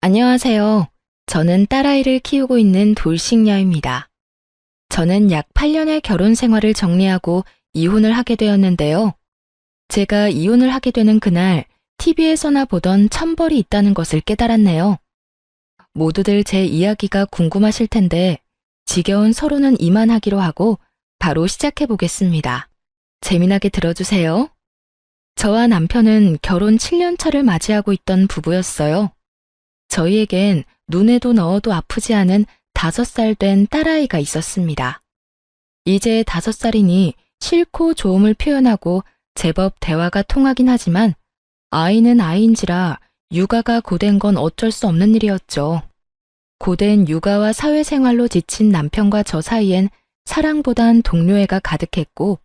안녕하세요. 저는 딸아이를 키우고 있는 돌싱녀입니다. 저는 약 8년의 결혼 생활을 정리하고 이혼을 하게 되었는데요. 제가 이혼을 하게 되는 그날 TV에서나 보던 천벌이 있다는 것을 깨달았네요. 모두들 제 이야기가 궁금하실 텐데 지겨운 서로는 이만하기로 하고 바로 시작해 보겠습니다. 재미나게 들어주세요. 저와 남편은 결혼 7년 차를 맞이하고 있던 부부였어요. 저희에겐 눈에도 넣어도 아프지 않은 5살 된 딸아이가 있었습니다. 이제 5살이니 싫고 좋음을 표현하고 제법 대화가 통하긴 하지만 아이는 아이인지라 육아가 고된 건 어쩔 수 없는 일이었죠. 고된 육아와 사회생활로 지친 남편과 저 사이엔 사랑보단 동료애가 가득했고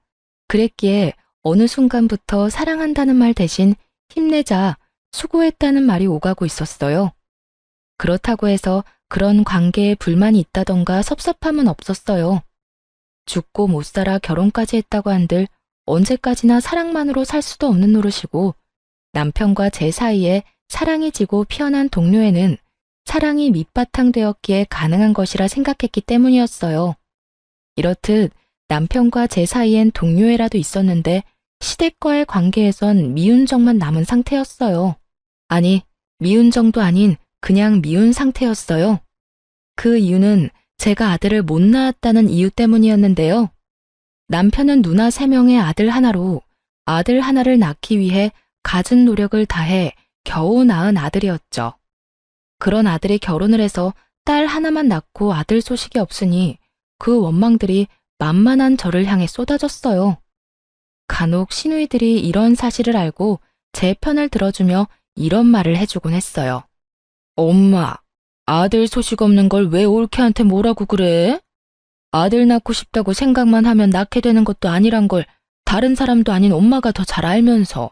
그랬기에 어느 순간부터 사랑한다는 말 대신 힘내자, 수고했다는 말이 오가고 있었어요. 그렇다고 해서 그런 관계에 불만이 있다던가 섭섭함은 없었어요. 죽고 못 살아 결혼까지 했다고 한들 언제까지나 사랑만으로 살 수도 없는 노릇이고 남편과 제 사이에 사랑이 지고 피어난 동료애는 사랑이 밑바탕 되었기에 가능한 것이라 생각했기 때문이었어요. 이렇듯 남편과 제 사이엔 동료애라도 있었는데 시댁과의 관계에선 미운 정만 남은 상태였어요. 아니, 미운 정도 아닌 그냥 미운 상태였어요. 그 이유는 제가 아들을 못 낳았다는 이유 때문이었는데요. 남편은 누나 3명의 아들 하나로 아들 하나를 낳기 위해 갖은 노력을 다해 겨우 낳은 아들이었죠. 그런 아들이 결혼을 해서 딸 하나만 낳고 아들 소식이 없으니 그 원망들이 만만한 저를 향해 쏟아졌어요. 간혹 시누이들이 이런 사실을 알고 제 편을 들어주며 이런 말을 해주곤 했어요. 엄마, 아들 소식 없는 걸 왜 올케한테 뭐라고 그래? 아들 낳고 싶다고 생각만 하면 낳게 되는 것도 아니란 걸 다른 사람도 아닌 엄마가 더 잘 알면서.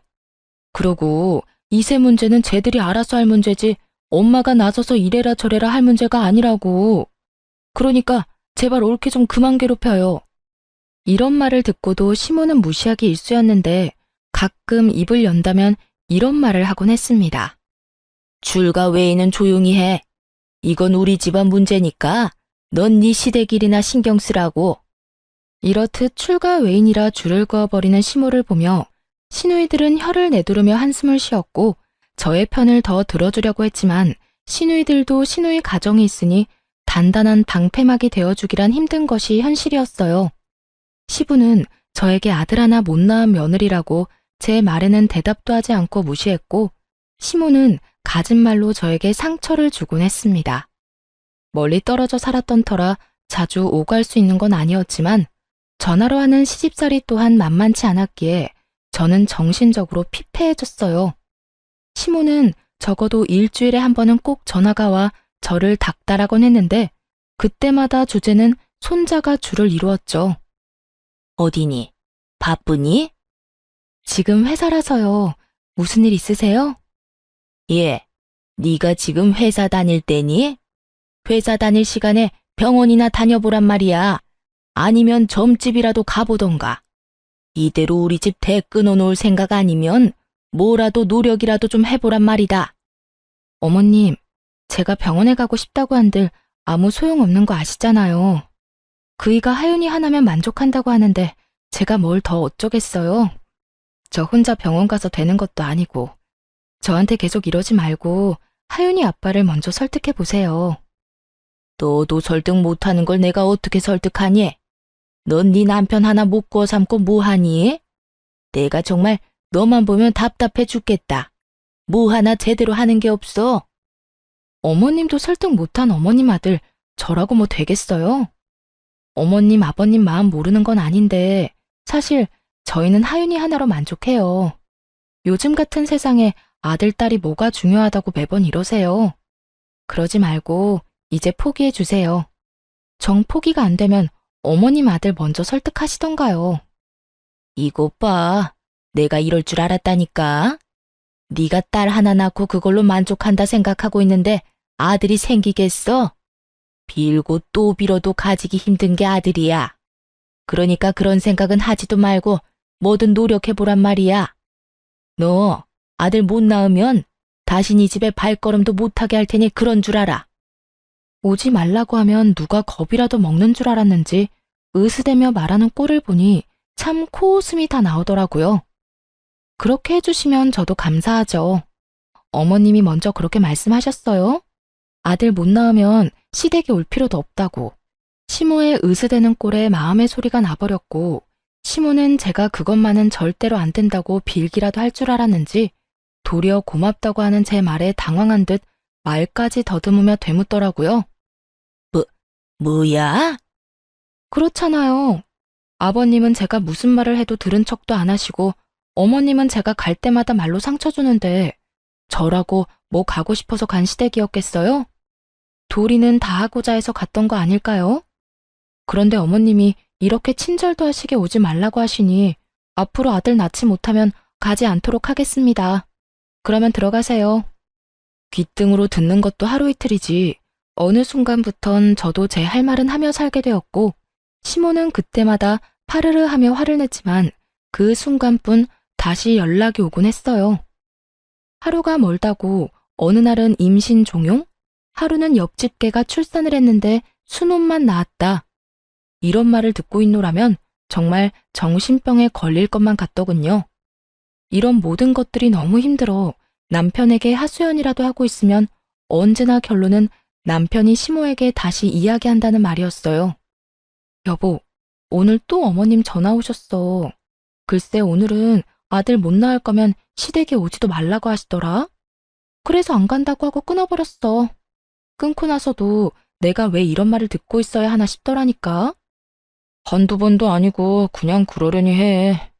그러고 이세 문제는 쟤들이 알아서 할 문제지 엄마가 나서서 이래라 저래라 할 문제가 아니라고. 그러니까 제발 올케 좀 그만 괴롭혀요. 이런 말을 듣고도 시모는 무시하기 일쑤였는데 가끔 입을 연다면 이런 말을 하곤 했습니다. 줄과 외에는 조용히 해. 이건 우리 집안 문제니까 넌 네 시댁일이나 신경 쓰라고. 이렇듯 출가 외인이라 줄을 그어버리는 시모를 보며 시누이들은 혀를 내두르며 한숨을 쉬었고 저의 편을 더 들어주려고 했지만 시누이들도 시누이 가정이 있으니 단단한 방패막이 되어주기란 힘든 것이 현실이었어요. 시부는 저에게 아들 하나 못 낳은 며느리라고 제 말에는 대답도 하지 않고 무시했고 시모는 갖은 말로 저에게 상처를 주곤 했습니다. 멀리 떨어져 살았던 터라 자주 오갈 수 있는 건 아니었지만 전화로 하는 시집살이 또한 만만치 않았기에 저는 정신적으로 피폐해졌어요. 시모는 적어도 일주일에 한 번은 꼭 전화가 와 저를 닥달하곤 했는데 그때마다 주제는 손자가 주를 이루었죠. 어디니? 바쁘니? 지금 회사라서요. 무슨 일 있으세요? 예, 네가 지금 회사 다닐 때니? 회사 다닐 시간에 병원이나 다녀보란 말이야. 아니면 점집이라도 가보던가. 이대로 우리 집 대 끊어놓을 생각 아니면 뭐라도 노력이라도 좀 해보란 말이다. 어머님, 제가 병원에 가고 싶다고 한들 아무 소용없는 거 아시잖아요. 그이가 하윤이 하나면 만족한다고 하는데 제가 뭘 더 어쩌겠어요. 저 혼자 병원 가서 되는 것도 아니고. 저한테 계속 이러지 말고 하윤이 아빠를 먼저 설득해 보세요. 너도 설득 못하는 걸 내가 어떻게 설득하니? 넌 네 남편 하나 못 구워 삼고 뭐하니? 내가 정말 너만 보면 답답해 죽겠다. 뭐 하나 제대로 하는 게 없어. 어머님도 설득 못한 어머님 아들 저라고 뭐 되겠어요? 어머님 아버님 마음 모르는 건 아닌데 사실 저희는 하윤이 하나로 만족해요. 요즘 같은 세상에 아들, 딸이 뭐가 중요하다고 매번 이러세요. 그러지 말고 이제 포기해 주세요. 정 포기가 안 되면 어머님 아들 먼저 설득하시던가요. 이것 봐. 내가 이럴 줄 알았다니까. 네가 딸 하나 낳고 그걸로 만족한다 생각하고 있는데 아들이 생기겠어? 빌고 또 빌어도 가지기 힘든 게 아들이야. 그러니까 그런 생각은 하지도 말고 뭐든 노력해보란 말이야. 너 아들 못 낳으면 다신 이 집에 발걸음도 못하게 할 테니 그런 줄 알아. 오지 말라고 하면 누가 겁이라도 먹는 줄 알았는지 으스대며 말하는 꼴을 보니 참 코웃음이 다 나오더라고요. 그렇게 해주시면 저도 감사하죠. 어머님이 먼저 그렇게 말씀하셨어요. 아들 못 낳으면 시댁에 올 필요도 없다고. 시모의 으스대는 꼴에 마음의 소리가 나버렸고, 시모는 제가 그것만은 절대로 안 된다고 빌기라도 할 줄 알았는지 도리어 고맙다고 하는 제 말에 당황한 듯 말까지 더듬으며 되묻더라고요. 뭐야? 그렇잖아요. 아버님은 제가 무슨 말을 해도 들은 척도 안 하시고 어머님은 제가 갈 때마다 말로 상처 주는데 저라고 뭐 가고 싶어서 간 시댁이었겠어요? 도리는 다 하고자 해서 갔던 거 아닐까요? 그런데 어머님이 이렇게 친절도 하시게 오지 말라고 하시니 앞으로 아들 낳지 못하면 가지 않도록 하겠습니다. 그러면 들어가세요. 귓등으로 듣는 것도 하루 이틀이지 어느 순간부턴 저도 제 할 말은 하며 살게 되었고 시모는 그때마다 파르르 하며 화를 냈지만 그 순간뿐 다시 연락이 오곤 했어요. 하루가 멀다고 어느 날은 임신 종용, 하루는 옆집 개가 출산을 했는데 순혼만 낳았다. 이런 말을 듣고 있노라면 정말 정신병에 걸릴 것만 같더군요. 이런 모든 것들이 너무 힘들어 남편에게 하소연이라도 하고 있으면 언제나 결론은 남편이 시모에게 다시 이야기한다는 말이었어요. 여보, 오늘 또 어머님 전화 오셨어. 글쎄 오늘은 아들 못 낳을 거면 시댁에 오지도 말라고 하시더라. 그래서 안 간다고 하고 끊어버렸어. 끊고 나서도 내가 왜 이런 말을 듣고 있어야 하나 싶더라니까. 한두 번도 아니고 그냥 그러려니 해.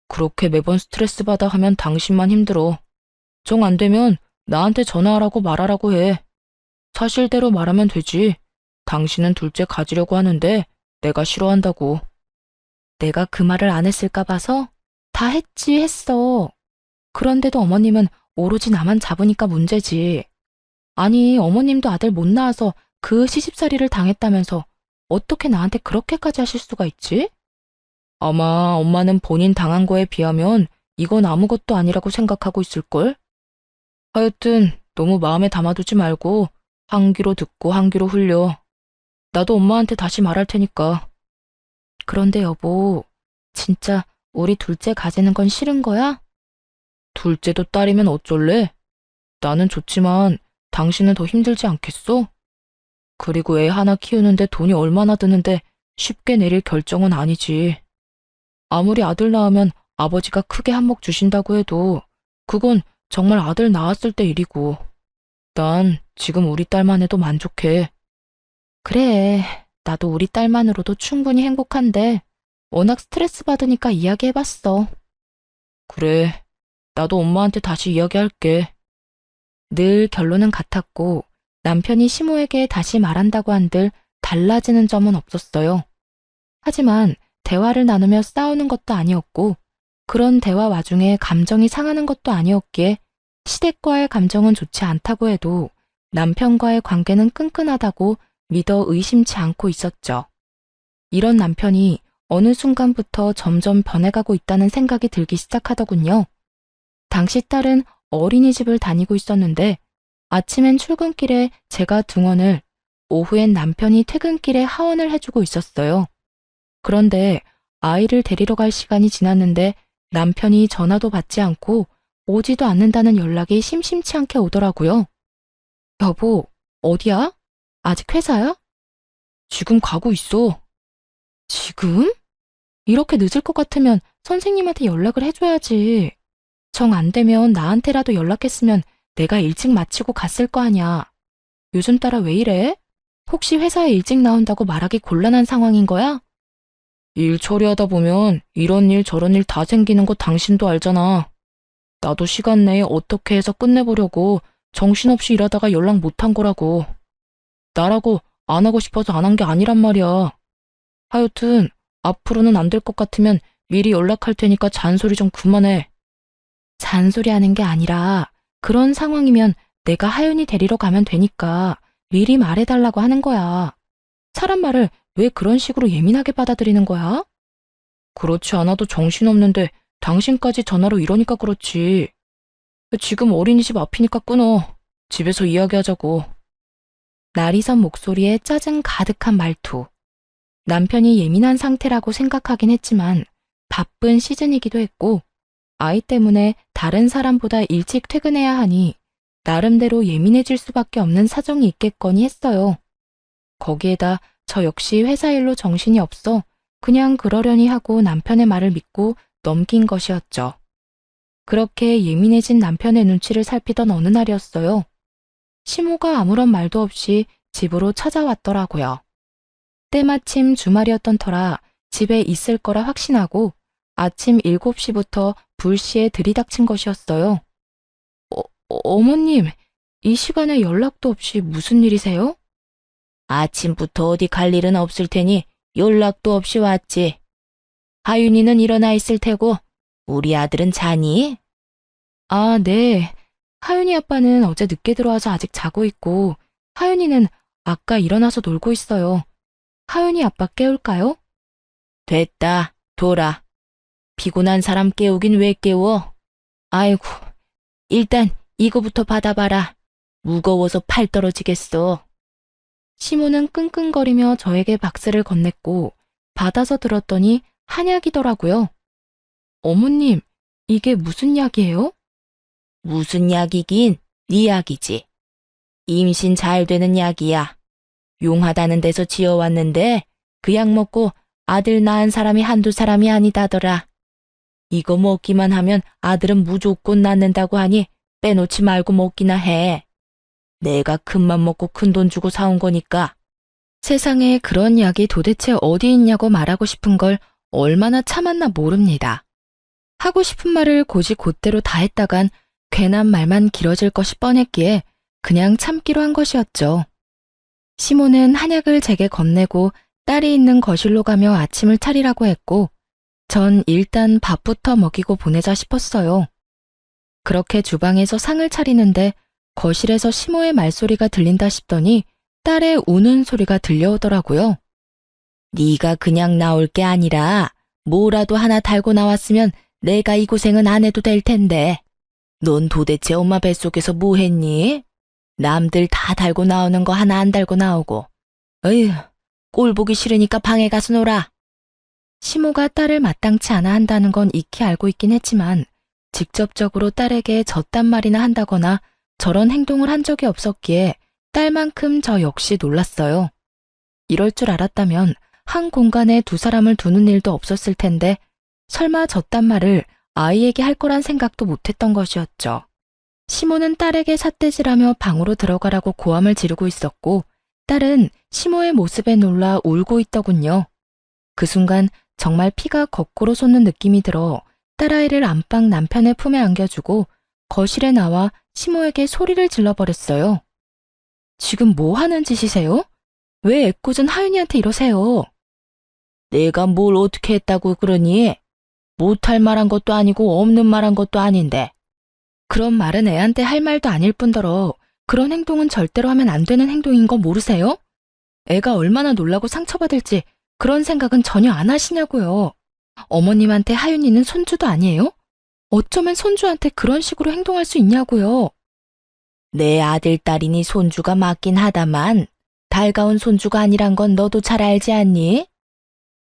그렇게 매번 스트레스 받아 하면 당신만 힘들어. 정 안 되면 나한테 전화하라고 말하라고 해. 사실대로 말하면 되지. 당신은 둘째 가지려고 하는데 내가 싫어한다고. 내가 그 말을 안 했을까 봐서 다 했지 했어. 그런데도 어머님은 오로지 나만 잡으니까 문제지. 아니 어머님도 아들 못 낳아서 그 시집살이를 당했다면서 어떻게 나한테 그렇게까지 하실 수가 있지? 아마 엄마는 본인 당한 거에 비하면 이건 아무것도 아니라고 생각하고 있을걸? 하여튼 너무 마음에 담아두지 말고 한 귀로 듣고 한 귀로 흘려. 나도 엄마한테 다시 말할 테니까. 그런데 여보, 진짜 우리 둘째 가지는 건 싫은 거야? 둘째도 딸이면 어쩔래? 나는 좋지만 당신은 더 힘들지 않겠어? 그리고 애 하나 키우는데 돈이 얼마나 드는데 쉽게 내릴 결정은 아니지. 아무리 아들 낳으면 아버지가 크게 한몫 주신다고 해도 그건 정말 아들 낳았을 때 일이고 난 지금 우리 딸만 해도 만족해. 그래, 나도 우리 딸만으로도 충분히 행복한데 워낙 스트레스 받으니까 이야기해봤어. 그래, 나도 엄마한테 다시 이야기할게. 늘 결론은 같았고 남편이 시모에게 다시 말한다고 한들 달라지는 점은 없었어요. 하지만 대화를 나누며 싸우는 것도 아니었고 그런 대화 와중에 감정이 상하는 것도 아니었기에 시댁과의 감정은 좋지 않다고 해도 남편과의 관계는 끈끈하다고 믿어 의심치 않고 있었죠. 이런 남편이 어느 순간부터 점점 변해가고 있다는 생각이 들기 시작하더군요. 당시 딸은 어린이집을 다니고 있었는데 아침엔 출근길에 제가 등원을, 오후엔 남편이 퇴근길에 하원을 해주고 있었어요. 그런데 아이를 데리러 갈 시간이 지났는데 남편이 전화도 받지 않고 오지도 않는다는 연락이 심심치 않게 오더라고요. 여보, 어디야? 아직 회사야? 지금 가고 있어. 지금? 이렇게 늦을 것 같으면 선생님한테 연락을 해줘야지. 정 안 되면 나한테라도 연락했으면 내가 일찍 마치고 갔을 거 아냐. 요즘 따라 왜 이래? 혹시 회사에 일찍 나온다고 말하기 곤란한 상황인 거야? 일 처리하다 보면 이런 일 저런 일 다 생기는 거 당신도 알잖아. 나도 시간 내에 어떻게 해서 끝내보려고 정신없이 일하다가 연락 못한 거라고. 나라고 안 하고 싶어서 안 한 게 아니란 말이야. 하여튼 앞으로는 안 될 것 같으면 미리 연락할 테니까 잔소리 좀 그만해. 잔소리하는 게 아니라 그런 상황이면 내가 하윤이 데리러 가면 되니까 미리 말해달라고 하는 거야. 사람 말을 왜 그런 식으로 예민하게 받아들이는 거야? 그렇지 않아도 정신없는데 당신까지 전화로 이러니까 그렇지. 지금 어린이집 앞이니까 끊어. 집에서 이야기하자고. 나리선 목소리에 짜증 가득한 말투. 남편이 예민한 상태라고 생각하긴 했지만 바쁜 시즌이기도 했고 아이 때문에 다른 사람보다 일찍 퇴근해야 하니 나름대로 예민해질 수밖에 없는 사정이 있겠거니 했어요. 거기에다 저 역시 회사 일로 정신이 없어 그냥 그러려니 하고 남편의 말을 믿고 넘긴 것이었죠. 그렇게 예민해진 남편의 눈치를 살피던 어느 날이었어요. 시모가 아무런 말도 없이 집으로 찾아왔더라고요. 때마침 주말이었던 터라 집에 있을 거라 확신하고 아침 7시부터 불시에 들이닥친 것이었어요. 어머님, 이 시간에 연락도 없이 무슨 일이세요? 아침부터 어디 갈 일은 없을 테니 연락도 없이 왔지. 하윤이는 일어나 있을 테고 우리 아들은 자니? 아, 네. 하윤이 아빠는 어제 늦게 들어와서 아직 자고 있고 하윤이는 아까 일어나서 놀고 있어요. 하윤이 아빠 깨울까요? 됐다, 둬라. 피곤한 사람 깨우긴 왜 깨워? 아이고, 일단 이거부터 받아봐라. 무거워서 팔 떨어지겠어. 시모는 끙끙거리며 저에게 박스를 건넸고 받아서 들었더니 한약이더라고요. 어머님, 이게 무슨 약이에요? 무슨 약이긴 네 약이지. 임신 잘 되는 약이야. 용하다는 데서 지어왔는데 그 약 먹고 아들 낳은 사람이 한두 사람이 아니다더라. 이거 먹기만 하면 아들은 무조건 낳는다고 하니 빼놓지 말고 먹기나 해. 내가 큰맘 먹고 큰돈 주고 사온 거니까. 세상에 그런 약이 도대체 어디 있냐고 말하고 싶은 걸 얼마나 참았나 모릅니다. 하고 싶은 말을 곧이곧대로 다 했다간 괜한 말만 길어질 것이 뻔했기에 그냥 참기로 한 것이었죠. 시모는 한약을 제게 건네고 딸이 있는 거실로 가며 아침을 차리라고 했고 전 일단 밥부터 먹이고 보내자 싶었어요. 그렇게 주방에서 상을 차리는데 거실에서 시모의 말소리가 들린다 싶더니 딸의 우는 소리가 들려오더라고요. 네가 그냥 나올 게 아니라 뭐라도 하나 달고 나왔으면 내가 이 고생은 안 해도 될 텐데. 넌 도대체 엄마 뱃속에서 뭐 했니? 남들 다 달고 나오는 거 하나 안 달고 나오고. 어휴, 꼴 보기 싫으니까 방에 가서 놀아. 시모가 딸을 마땅치 않아 한다는 건 익히 알고 있긴 했지만 직접적으로 딸에게 저딴 말이나 한다거나 저런 행동을 한 적이 없었기에 딸만큼 저 역시 놀랐어요. 이럴 줄 알았다면 한 공간에 두 사람을 두는 일도 없었을 텐데 설마 저딴 말을 아이에게 할 거란 생각도 못했던 것이었죠. 시모는 딸에게 삿대질하며 방으로 들어가라고 고함을 지르고 있었고 딸은 시모의 모습에 놀라 울고 있더군요. 그 순간 정말 피가 거꾸로 솟는 느낌이 들어 딸아이를 안방 남편의 품에 안겨주고 거실에 나와 시모에게 소리를 질러버렸어요. 지금 뭐 하는 짓이세요? 왜 애꿎은 하윤이한테 이러세요? 내가 뭘 어떻게 했다고 그러니? 못할 말한 것도 아니고 없는 말한 것도 아닌데. 그런 말은 애한테 할 말도 아닐 뿐더러 그런 행동은 절대로 하면 안 되는 행동인 거 모르세요? 애가 얼마나 놀라고 상처받을지 그런 생각은 전혀 안 하시냐고요. 어머님한테 하윤이는 손주도 아니에요? 어쩌면 손주한테 그런 식으로 행동할 수 있냐고요. 내 아들, 딸이니 손주가 맞긴 하다만 달가운 손주가 아니란 건 너도 잘 알지 않니?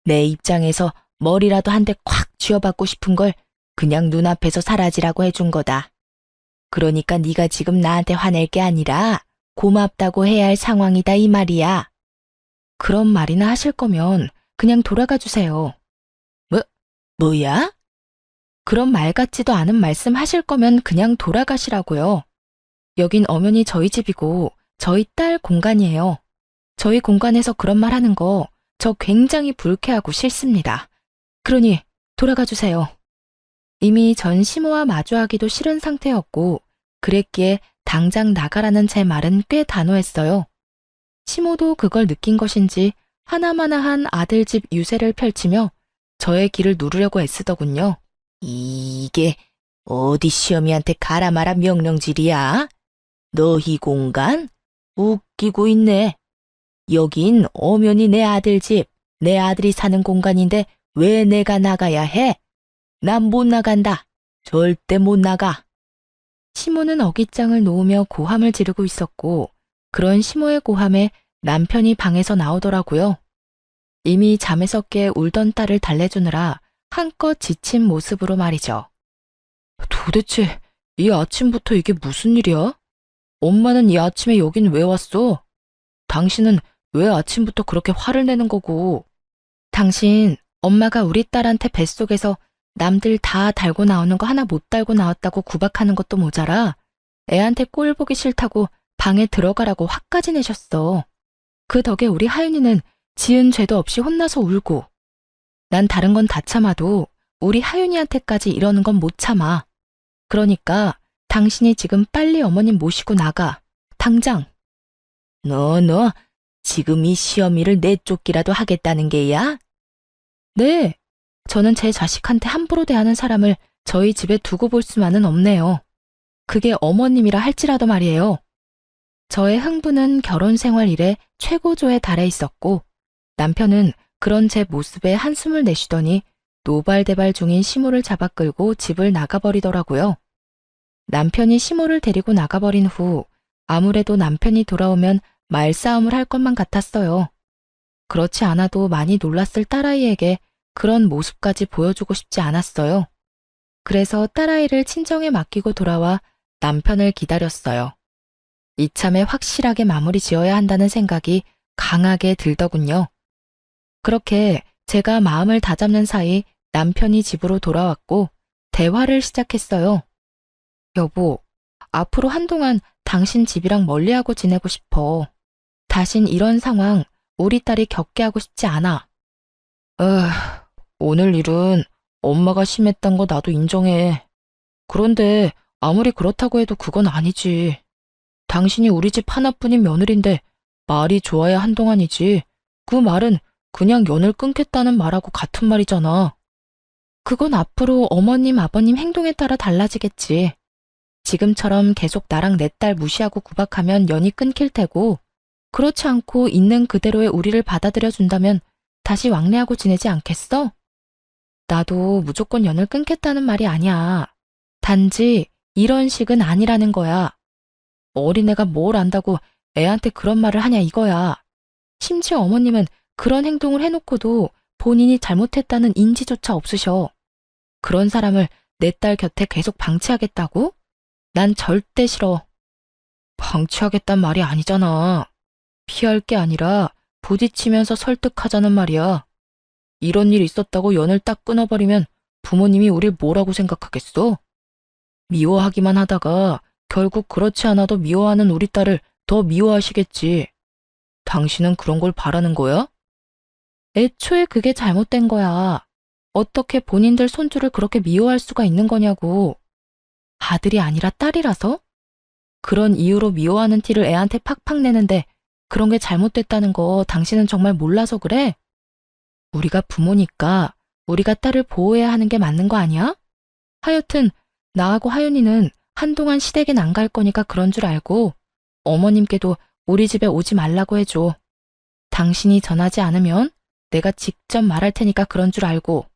내 입장에서 머리라도 한 대 콱 쥐어받고 싶은 걸 그냥 눈앞에서 사라지라고 해준 거다. 그러니까 네가 지금 나한테 화낼 게 아니라 고맙다고 해야 할 상황이다 이 말이야. 그런 말이나 하실 거면 그냥 돌아가 주세요. 뭐야? 그런 말 같지도 않은 말씀 하실 거면 그냥 돌아가시라고요. 여긴 엄연히 저희 집이고 저희 딸 공간이에요. 저희 공간에서 그런 말 하는 거 저 굉장히 불쾌하고 싫습니다. 그러니 돌아가 주세요. 이미 전 시모와 마주하기도 싫은 상태였고 그랬기에 당장 나가라는 제 말은 꽤 단호했어요. 시모도 그걸 느낀 것인지 하나마나한 아들 집 유세를 펼치며 저의 길을 누르려고 애쓰더군요. 이게 어디 시어미한테 가라 마라 명령질이야? 너희 공간? 웃기고 있네. 여긴 엄연히 내 아들 집, 내 아들이 사는 공간인데 왜 내가 나가야 해? 난 못 나간다. 절대 못 나가. 시모는 어깃장을 놓으며 고함을 지르고 있었고, 그런 시모의 고함에 남편이 방에서 나오더라고요. 이미 잠에서 깨 울던 딸을 달래주느라 한껏 지친 모습으로 말이죠. 도대체 이 아침부터 이게 무슨 일이야? 엄마는 이 아침에 여긴 왜 왔어? 당신은 왜 아침부터 그렇게 화를 내는 거고? 당신, 엄마가 우리 딸한테 뱃속에서 남들 다 달고 나오는 거 하나 못 달고 나왔다고 구박하는 것도 모자라 애한테 꼴 보기 싫다고 방에 들어가라고 화까지 내셨어. 그 덕에 우리 하윤이는 지은 죄도 없이 혼나서 울고, 난 다른 건 다 참아도 우리 하윤이한테까지 이러는 건 못 참아. 그러니까 당신이 지금 빨리 어머님 모시고 나가. 당장. 너 지금 이 시어미를 내쫓기라도 하겠다는 게야? 네. 저는 제 자식한테 함부로 대하는 사람을 저희 집에 두고 볼 수만은 없네요. 그게 어머님이라 할지라도 말이에요. 저의 흥분은 결혼 생활 이래 최고조에 달해 있었고, 남편은 그런 제 모습에 한숨을 내쉬더니 노발대발 중인 시모를 잡아 끌고 집을 나가버리더라고요. 남편이 시모를 데리고 나가버린 후 아무래도 남편이 돌아오면 말싸움을 할 것만 같았어요. 그렇지 않아도 많이 놀랐을 딸아이에게 그런 모습까지 보여주고 싶지 않았어요. 그래서 딸아이를 친정에 맡기고 돌아와 남편을 기다렸어요. 이참에 확실하게 마무리 지어야 한다는 생각이 강하게 들더군요. 그렇게 제가 마음을 다잡는 사이 남편이 집으로 돌아왔고 대화를 시작했어요. 여보, 앞으로 한동안 당신 집이랑 멀리하고 지내고 싶어. 다신 이런 상황 우리 딸이 겪게 하고 싶지 않아. 오늘 일은 엄마가 심했단 거 나도 인정해. 그런데 아무리 그렇다고 해도 그건 아니지. 당신이 우리 집 하나뿐인 며느리인데 말이 좋아야 한동안이지. 그 말은 그냥 연을 끊겠다는 말하고 같은 말이잖아. 그건 앞으로 어머님, 아버님 행동에 따라 달라지겠지. 지금처럼 계속 나랑 내 딸 무시하고 구박하면 연이 끊길 테고, 그렇지 않고 있는 그대로의 우리를 받아들여 준다면 다시 왕래하고 지내지 않겠어? 나도 무조건 연을 끊겠다는 말이 아니야. 단지 이런 식은 아니라는 거야. 어린애가 뭘 안다고 애한테 그런 말을 하냐 이거야. 심지어 어머님은 그런 행동을 해놓고도 본인이 잘못했다는 인지조차 없으셔. 그런 사람을 내 딸 곁에 계속 방치하겠다고? 난 절대 싫어. 방치하겠단 말이 아니잖아. 피할 게 아니라 부딪히면서 설득하자는 말이야. 이런 일 있었다고 연을 딱 끊어버리면 부모님이 우릴 뭐라고 생각하겠어? 미워하기만 하다가 결국 그렇지 않아도 미워하는 우리 딸을 더 미워하시겠지. 당신은 그런 걸 바라는 거야? 애초에 그게 잘못된 거야. 어떻게 본인들 손주를 그렇게 미워할 수가 있는 거냐고. 아들이 아니라 딸이라서? 그런 이유로 미워하는 티를 애한테 팍팍 내는데 그런 게 잘못됐다는 거 당신은 정말 몰라서 그래? 우리가 부모니까 우리가 딸을 보호해야 하는 게 맞는 거 아니야? 하여튼 나하고 하윤이는 한동안 시댁엔 안 갈 거니까 그런 줄 알고 어머님께도 우리 집에 오지 말라고 해줘. 당신이 전하지 않으면 내가 직접 말할 테니까 그런 줄 알고.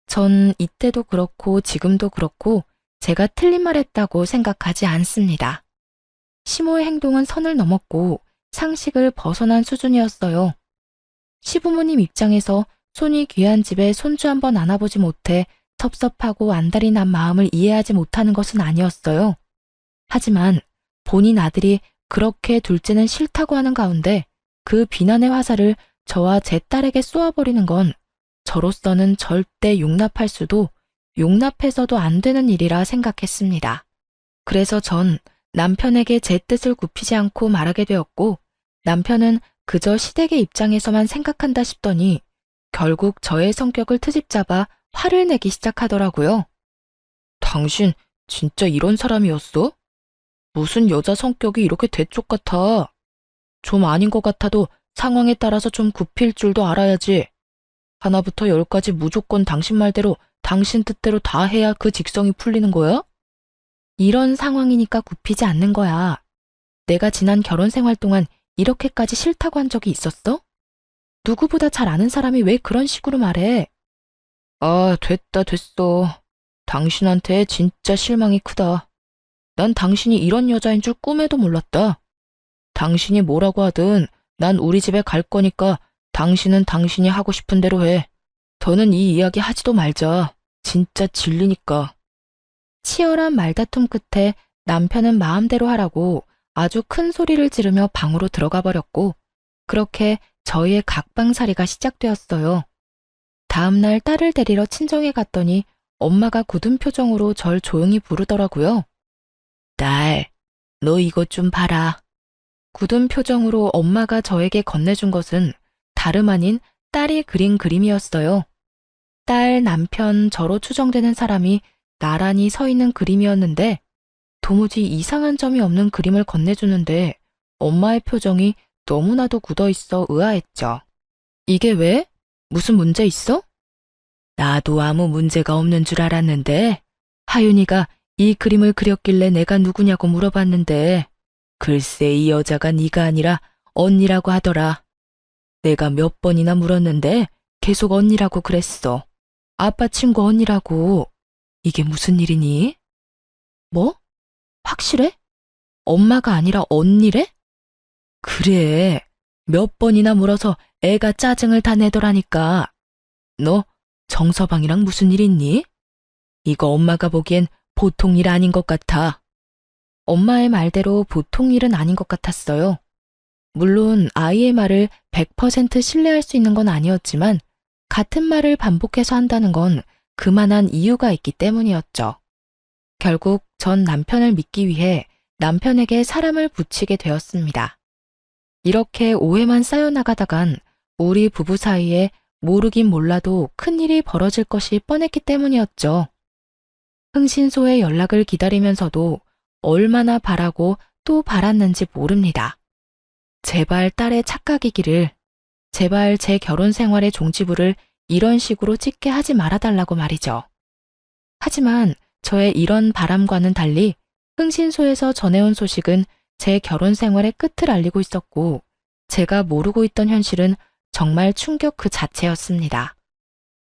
전 이때도 그렇고 지금도 그렇고 제가 틀린 말 했다고 생각하지 않습니다. 시모의 행동은 선을 넘었고 상식을 벗어난 수준이었어요. 시부모님 입장에서 손이 귀한 집에 손주 한번 안아보지 못해 섭섭하고 안달이 난 마음을 이해하지 못하는 것은 아니었어요. 하지만 본인 아들이 그렇게 둘째는 싫다고 하는 가운데 그 비난의 화살을 저와 제 딸에게 쏘아버리는 건 저로서는 절대 용납할 수도 용납해서도 안 되는 일이라 생각했습니다. 그래서 전 남편에게 제 뜻을 굽히지 않고 말하게 되었고 남편은 그저 시댁의 입장에서만 생각한다 싶더니 결국 저의 성격을 트집잡아 화를 내기 시작하더라고요. 당신 진짜 이런 사람이었어? 무슨 여자 성격이 이렇게 대쪽 같아? 좀 아닌 것 같아도 상황에 따라서 좀 굽힐 줄도 알아야지. 하나부터 열까지 무조건 당신 말대로 당신 뜻대로 다 해야 그 직성이 풀리는 거야? 이런 상황이니까 굽히지 않는 거야. 내가 지난 결혼 생활 동안 이렇게까지 싫다고 한 적이 있었어? 누구보다 잘 아는 사람이 왜 그런 식으로 말해? 아, 됐어. 당신한테 진짜 실망이 크다. 난 당신이 이런 여자인 줄 꿈에도 몰랐다. 당신이 뭐라고 하든 난 우리 집에 갈 거니까 당신은 당신이 하고 싶은 대로 해. 더는 이 이야기 하지도 말자. 진짜 질리니까. 치열한 말다툼 끝에 남편은 마음대로 하라고 아주 큰 소리를 지르며 방으로 들어가 버렸고, 그렇게 저희의 각방살이가 시작되었어요. 다음날 딸을 데리러 친정에 갔더니 엄마가 굳은 표정으로 절 조용히 부르더라고요. 딸, 너 이것 좀 봐라. 굳은 표정으로 엄마가 저에게 건네준 것은 다름 아닌 딸이 그린 그림이었어요. 딸, 남편, 저로 추정되는 사람이 나란히 서 있는 그림이었는데 도무지 이상한 점이 없는 그림을 건네주는데 엄마의 표정이 너무나도 굳어있어 의아했죠. 이게 왜? 무슨 문제 있어? 나도 아무 문제가 없는 줄 알았는데 하윤이가 이 그림을 그렸길래 내가 누구냐고 물어봤는데 글쎄 이 여자가 네가 아니라 언니라고 하더라. 내가 몇 번이나 물었는데 계속 언니라고 그랬어. 아빠 친구 언니라고. 이게 무슨 일이니? 뭐? 확실해? 엄마가 아니라 언니래? 그래. 몇 번이나 물어서 애가 짜증을 다 내더라니까. 너 정서방이랑 무슨 일 있니? 이거 엄마가 보기엔 보통 일 아닌 것 같아. 엄마의 말대로 보통 일은 아닌 것 같았어요. 물론 아이의 말을 100% 신뢰할 수 있는 건 아니었지만 같은 말을 반복해서 한다는 건 그만한 이유가 있기 때문이었죠. 결국 전 남편을 믿기 위해 남편에게 사람을 붙이게 되었습니다. 이렇게 오해만 쌓여나가다간 우리 부부 사이에 모르긴 몰라도 큰일이 벌어질 것이 뻔했기 때문이었죠. 흥신소의 연락을 기다리면서도 얼마나 바라고 또 바랐는지 모릅니다. 제발 딸의 착각이기를, 제발 제 결혼 생활의 종지부를 이런 식으로 찍게 하지 말아달라고 말이죠. 하지만 저의 이런 바람과는 달리 흥신소에서 전해온 소식은 제 결혼 생활의 끝을 알리고 있었고, 제가 모르고 있던 현실은 정말 충격 그 자체였습니다.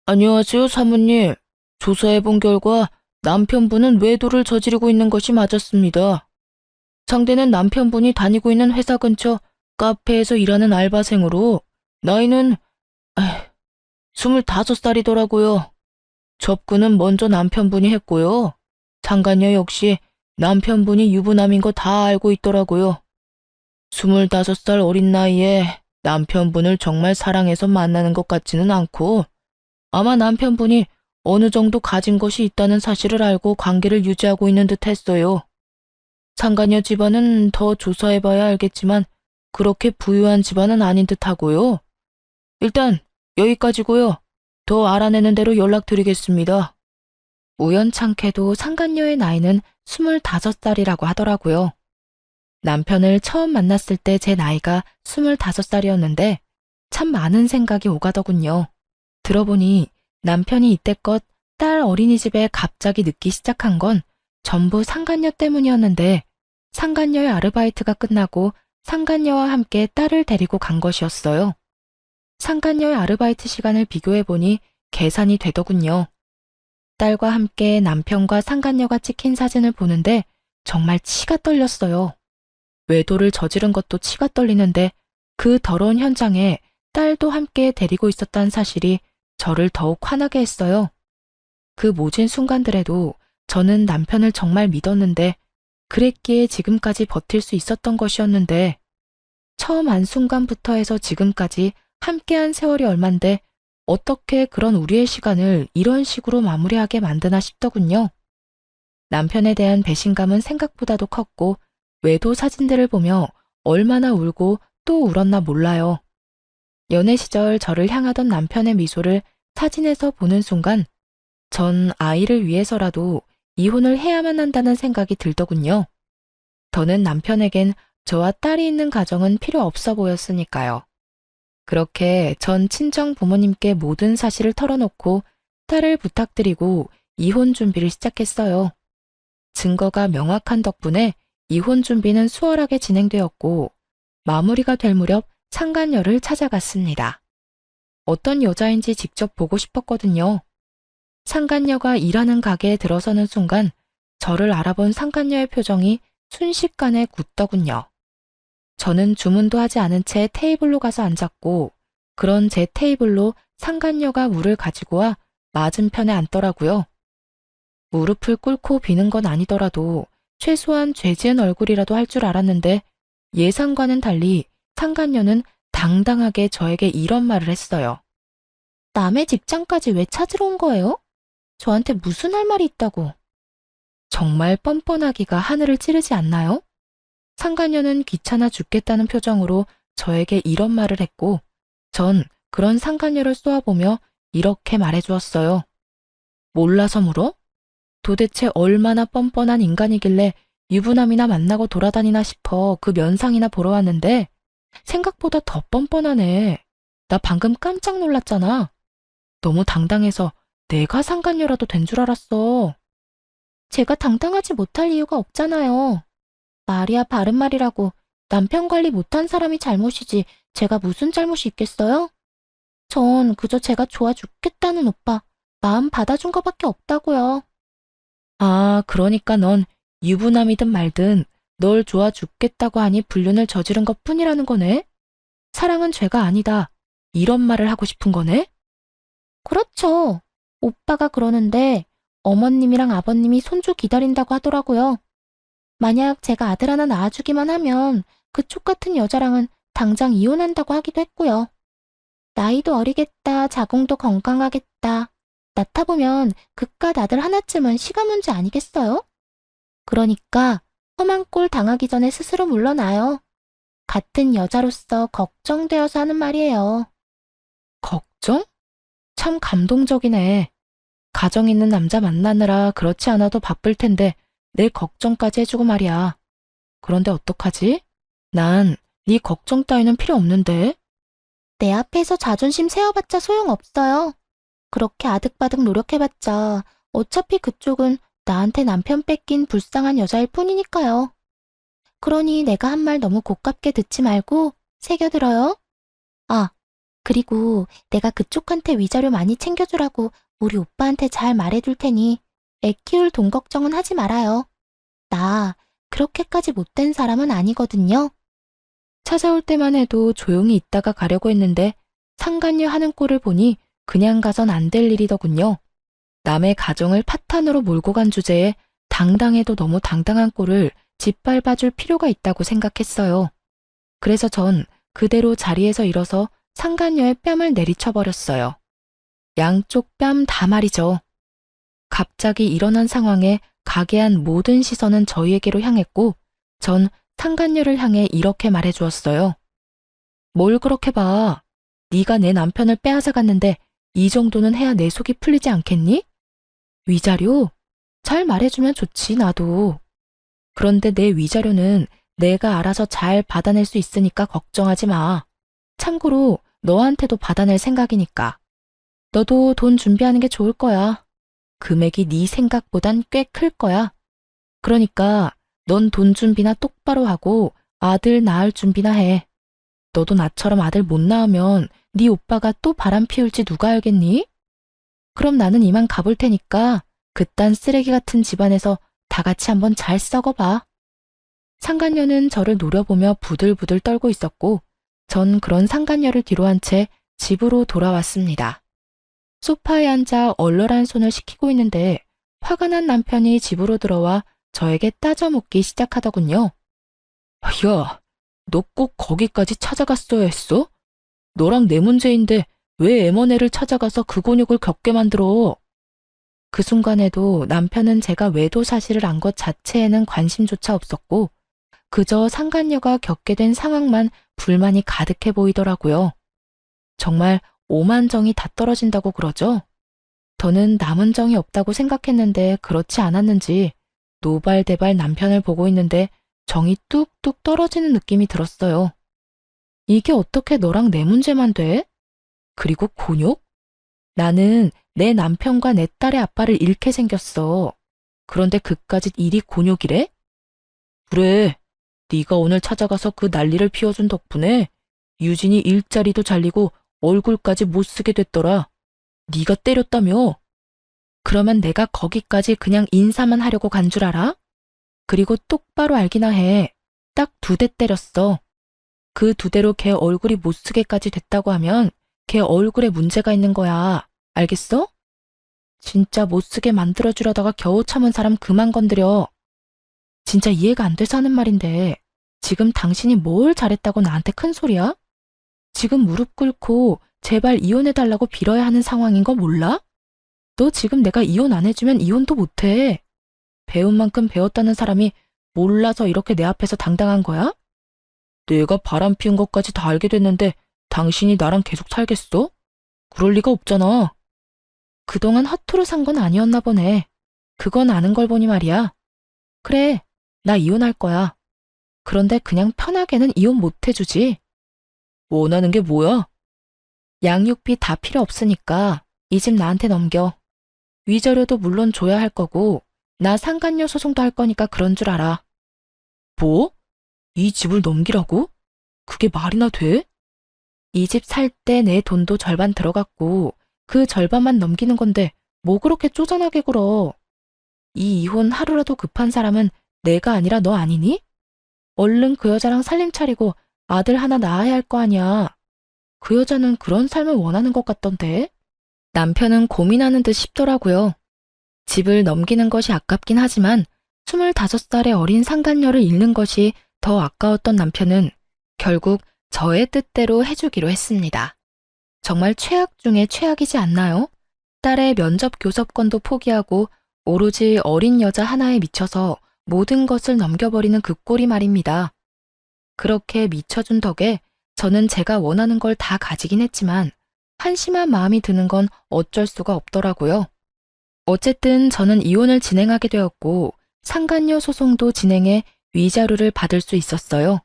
안녕하세요, 사모님. 조사해본 결과 남편분은 외도를 저지르고 있는 것이 맞았습니다. 상대는 남편분이 다니고 있는 회사 근처 카페에서 일하는 알바생으로 나이는 25살이더라고요. 접근은 먼저 남편분이 했고요. 상간녀 역시 남편분이 유부남인 거 다 알고 있더라고요. 25살 어린 나이에 남편분을 정말 사랑해서 만나는 것 같지는 않고 아마 남편분이 어느 정도 가진 것이 있다는 사실을 알고 관계를 유지하고 있는 듯 했어요. 상간녀 집안은 더 조사해봐야 알겠지만 그렇게 부유한 집안은 아닌 듯 하고요. 일단 여기까지고요. 더 알아내는 대로 연락드리겠습니다. 우연찮게도 상간녀의 나이는 25살이라고 하더라고요. 남편을 처음 만났을 때 제 나이가 25살이었는데 참 많은 생각이 오가더군요. 들어보니 남편이 이때껏 딸 어린이집에 갑자기 늦기 시작한 건 전부 상간녀 때문이었는데 상간녀의 아르바이트가 끝나고 상간녀와 함께 딸을 데리고 간 것이었어요. 상간녀의 아르바이트 시간을 비교해보니 계산이 되더군요. 딸과 함께 남편과 상간녀가 찍힌 사진을 보는데 정말 치가 떨렸어요. 외도를 저지른 것도 치가 떨리는데 그 더러운 현장에 딸도 함께 데리고 있었다는 사실이 저를 더욱 화나게 했어요. 그 모진 순간들에도 저는 남편을 정말 믿었는데 그랬기에 지금까지 버틸 수 있었던 것이었는데 처음 안 순간부터 해서 지금까지 함께한 세월이 얼만데 어떻게 그런 우리의 시간을 이런 식으로 마무리하게 만드나 싶더군요. 남편에 대한 배신감은 생각보다도 컸고 외도 사진들을 보며 얼마나 울고 또 울었나 몰라요. 연애 시절 저를 향하던 남편의 미소를 사진에서 보는 순간 전 아이를 위해서라도 이혼을 해야만 한다는 생각이 들더군요. 더는 남편에겐 저와 딸이 있는 가정은 필요 없어 보였으니까요. 그렇게 전 친정 부모님께 모든 사실을 털어놓고 딸을 부탁드리고 이혼 준비를 시작했어요. 증거가 명확한 덕분에 이혼 준비는 수월하게 진행되었고 마무리가 될 무렵 상간녀를 찾아갔습니다. 어떤 여자인지 직접 보고 싶었거든요. 상간녀가 일하는 가게에 들어서는 순간 저를 알아본 상간녀의 표정이 순식간에 굳더군요. 저는 주문도 하지 않은 채 테이블로 가서 앉았고, 그런 제 테이블로 상간녀가 물을 가지고 와 맞은편에 앉더라고요. 무릎을 꿇고 비는 건 아니더라도 최소한 죄 지은 얼굴이라도 할 줄 알았는데, 예상과는 달리 상간녀는 당당하게 저에게 이런 말을 했어요. 남의 직장까지 왜 찾으러 온 거예요? 저한테 무슨 할 말이 있다고. 정말 뻔뻔하기가 하늘을 찌르지 않나요? 상간녀는 귀찮아 죽겠다는 표정으로 저에게 이런 말을 했고, 전 그런 상간녀를 쏘아보며 이렇게 말해주었어요. 몰라서 물어? 도대체 얼마나 뻔뻔한 인간이길래 유부남이나 만나고 돌아다니나 싶어 그 면상이나 보러 왔는데, 생각보다 더 뻔뻔하네. 나 방금 깜짝 놀랐잖아. 너무 당당해서 내가 상간녀라도 된 줄 알았어. 제가 당당하지 못할 이유가 없잖아요. 말이야 바른 말이라고 남편 관리 못한 사람이 잘못이지 제가 무슨 잘못이 있겠어요? 전 그저 제가 좋아 죽겠다는 오빠 마음 받아준 거밖에 없다고요. 아, 그러니까 넌 유부남이든 말든 널 좋아 죽겠다고 하니 불륜을 저지른 것뿐이라는 거네? 사랑은 죄가 아니다. 이런 말을 하고 싶은 거네? 그렇죠. 오빠가 그러는데 어머님이랑 아버님이 손주 기다린다고 하더라고요. 만약 제가 아들 하나 낳아주기만 하면 그쪽 같은 여자랑은 당장 이혼한다고 하기도 했고요. 나이도 어리겠다, 자궁도 건강하겠다. 낳다 보면 그깟 아들 하나쯤은 시간 문제 아니겠어요? 그러니까 험한 꼴 당하기 전에 스스로 물러나요. 같은 여자로서 걱정되어서 하는 말이에요. 걱정? 참 감동적이네. 가정 있는 남자 만나느라 그렇지 않아도 바쁠 텐데 내 걱정까지 해주고 말이야. 그런데 어떡하지? 난 네 걱정 따위는 필요 없는데. 내 앞에서 자존심 세워봤자 소용없어요. 그렇게 아득바득 노력해봤자 어차피 그쪽은 나한테 남편 뺏긴 불쌍한 여자일 뿐이니까요. 그러니 내가 한 말 너무 고깝게 듣지 말고 새겨들어요. 아, 그리고 내가 그쪽한테 위자료 많이 챙겨주라고 우리 오빠한테 잘 말해둘 테니 애 키울 돈 걱정은 하지 말아요. 나 그렇게까지 못된 사람은 아니거든요. 찾아올 때만 해도 조용히 있다가 가려고 했는데 상간녀 하는 꼴을 보니 그냥 가선 안 될 일이더군요. 남의 가정을 파탄으로 몰고 간 주제에 당당해도 너무 당당한 꼴을 짓밟아줄 필요가 있다고 생각했어요. 그래서 전 그대로 자리에서 일어서 상간녀의 뺨을 내리쳐버렸어요. 양쪽 뺨 다 말이죠. 갑자기 일어난 상황에 가게한 모든 시선은 저희에게로 향했고, 전 상간녀를 향해 이렇게 말해주었어요. 뭘 그렇게 봐. 네가 내 남편을 빼앗아 갔는데 이 정도는 해야 내 속이 풀리지 않겠니? 위자료? 잘 말해주면 좋지, 나도. 그런데 내 위자료는 내가 알아서 잘 받아낼 수 있으니까 걱정하지 마. 참고로 너한테도 받아낼 생각이니까. 너도 돈 준비하는 게 좋을 거야. 금액이 네 생각보단 꽤 클 거야. 그러니까 넌 돈 준비나 똑바로 하고 아들 낳을 준비나 해. 너도 나처럼 아들 못 낳으면 네 오빠가 또 바람 피울지 누가 알겠니? 그럼 나는 이만 가볼 테니까 그딴 쓰레기 같은 집안에서 다 같이 한번 잘 썩어봐. 상간녀는 저를 노려보며 부들부들 떨고 있었고, 전 그런 상간녀를 뒤로 한 채 집으로 돌아왔습니다. 소파에 앉아 얼얼한 손을 식히고 있는데 화가 난 남편이 집으로 들어와 저에게 따져 묻기 시작하더군요. 야, 너 꼭 거기까지 찾아갔어야 했어? 너랑 내 문제인데 왜 M&A를 찾아가서 그 곤욕을 겪게 만들어? 그 순간에도 남편은 제가 외도 사실을 안 것 자체에는 관심조차 없었고, 그저 상간녀가 겪게 된 상황만 불만이 가득해 보이더라고요. 정말 오만정이 다 떨어진다고 그러죠? 저는 남은 정이 없다고 생각했는데 그렇지 않았는지 노발대발 남편을 보고 있는데 정이 뚝뚝 떨어지는 느낌이 들었어요. 이게 어떻게 너랑 내 문제만 돼? 그리고 곤욕? 나는 내 남편과 내 딸의 아빠를 잃게 생겼어. 그런데 그까짓 일이 곤욕이래? 그래, 네가 오늘 찾아가서 그 난리를 피워준 덕분에 유진이 일자리도 잘리고 얼굴까지 못 쓰게 됐더라. 네가 때렸다며? 그러면 내가 거기까지 그냥 인사만 하려고 간 줄 알아? 그리고 똑바로 알기나 해. 딱 2대 때렸어. 그 2대로 걔 얼굴이 못쓰게까지 됐다고 하면 걔 얼굴에 문제가 있는 거야. 알겠어? 진짜 못쓰게 만들어주려다가 겨우 참은 사람 그만 건드려. 진짜 이해가 안 돼서 하는 말인데 지금 당신이 뭘 잘했다고 나한테 큰 소리야? 지금 무릎 꿇고 제발 이혼해달라고 빌어야 하는 상황인 거 몰라? 너 지금 내가 이혼 안 해주면 이혼도 못해. 배운 만큼 배웠다는 사람이 몰라서 이렇게 내 앞에서 당당한 거야? 내가 바람 피운 것까지 다 알게 됐는데 당신이 나랑 계속 살겠어? 그럴 리가 없잖아. 그동안 허투루 산 건 아니었나 보네. 그건 아는 걸 보니 말이야. 그래, 나 이혼할 거야. 그런데 그냥 편하게는 이혼 못 해주지. 원하는 게 뭐야? 양육비 다 필요 없으니까 이 집 나한테 넘겨. 위자료도 물론 줘야 할 거고 나 상간녀 소송도 할 거니까 그런 줄 알아. 뭐? 이 집을 넘기라고? 그게 말이나 돼? 이 집 살 때 내 돈도 절반 들어갔고 그 절반만 넘기는 건데 뭐 그렇게 쪼잔하게 굴어. 이 이혼 하루라도 급한 사람은 내가 아니라 너 아니니? 얼른 그 여자랑 살림 차리고 아들 하나 낳아야 할 거 아니야. 그 여자는 그런 삶을 원하는 것 같던데. 남편은 고민하는 듯 싶더라고요. 집을 넘기는 것이 아깝긴 하지만 25살의 어린 상간녀를 잃는 것이 더 아까웠던 남편은 결국 저의 뜻대로 해주기로 했습니다. 정말 최악 중에 최악이지 않나요? 딸의 면접 교섭권도 포기하고 오로지 어린 여자 하나에 미쳐서 모든 것을 넘겨버리는 그 꼴이 말입니다. 그렇게 미쳐준 덕에 저는 제가 원하는 걸 다 가지긴 했지만 한심한 마음이 드는 건 어쩔 수가 없더라고요. 어쨌든 저는 이혼을 진행하게 되었고 상간녀 소송도 진행해 위자료를 받을 수 있었어요.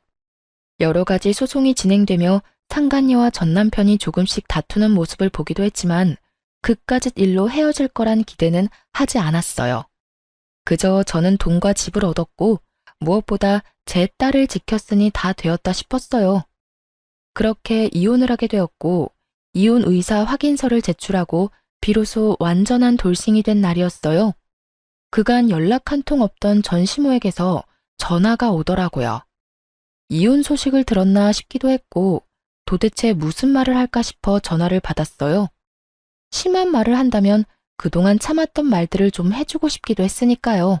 여러 가지 소송이 진행되며 상간녀와 전 남편이 조금씩 다투는 모습을 보기도 했지만 그깟 일로 헤어질 거란 기대는 하지 않았어요. 그저 저는 돈과 집을 얻었고 무엇보다 제 딸을 지켰으니 다 되었다 싶었어요. 그렇게 이혼을 하게 되었고 이혼 의사 확인서를 제출하고 비로소 완전한 돌싱이 된 날이었어요. 그간 연락 한 통 없던 전 시모에게서 전화가 오더라고요. 이혼 소식을 들었나 싶기도 했고 도대체 무슨 말을 할까 싶어 전화를 받았어요. 심한 말을 한다면 그동안 참았던 말들을 좀 해주고 싶기도 했으니까요.